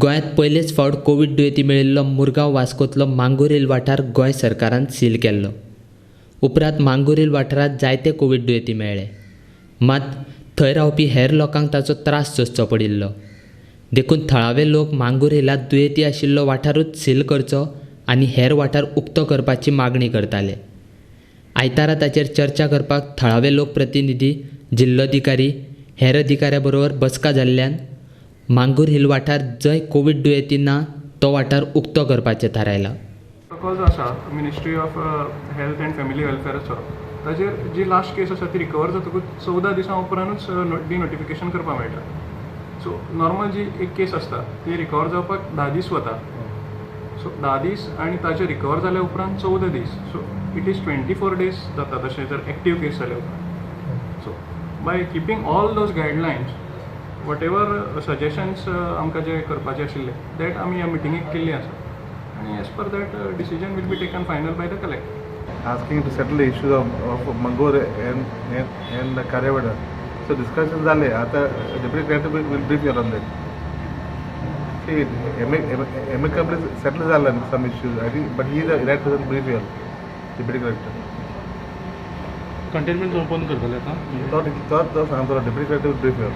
गोंयांत पयलेच फावट कोवीड दुयेंती मेळिल्लो मुरगांव वास्कोंतलो मांगुरेल वाठार गोंय सरकारान सील केल्लो. उपरांत मांगुरेल वाठारांत जायते कोवीड दुयेंती मेळ्ळे. मात थंय रावपी हेर लोकांक ताचो त्रास सोंसचो पडिल्लो. देखून थळावे लोक मांगुरेलांत दुयेंती आशिल्लो वाठारूच सील करचो आनी हेर वाठार उक्तो करपाची मागणी करताले. आयतारा ताचेर चर्चा करपाक थळावे लोकप्रतिनिधी, जिल्लोधिकारी, हेर अधिकाऱ्यां बरोबर बसका जाल्ल्यान मांगूर हिल वाठार जंय कोवीड दुयेंती ना तो वाठार उक्तो करपाचें थारायलां. प्रोटोकॉल्स आसा ministry of health and family वेलफेअराचो, ताचेर जी लास्ट केस आसा ती रिकवर जातकूच 14 दिसां उपरांतूच डिनोटिफिकेशन करपाक मेळटा. सो नॉर्मल जी एक केस आसता ती रिकवर जावपाक 10 दीस वता. सो 10 दीस आनी ताचे रिकवर जाल्या उपरांत 14 दीस, सो इट इज 24 डेज जाता तशें जर एक्टीव केस जाल्या उपरांत. So by keeping all those guidelines, whatever suggestions आमकां जे करपाचे आशिल्ले दॅट आमी ह्या मिटिंगेक केल्ली आसा आनी as per that decision will be taken final by the collector. Asking to settle the issues of Mangor and Karyavada. So discussions जाले. आता deputy collector will brief you on that. See, amicably settle झाला some issues. I think, but he is the right person to brief you, deputy collector. Containment zone बंद करतले आता. तो सांगतो deputy collector will brief you.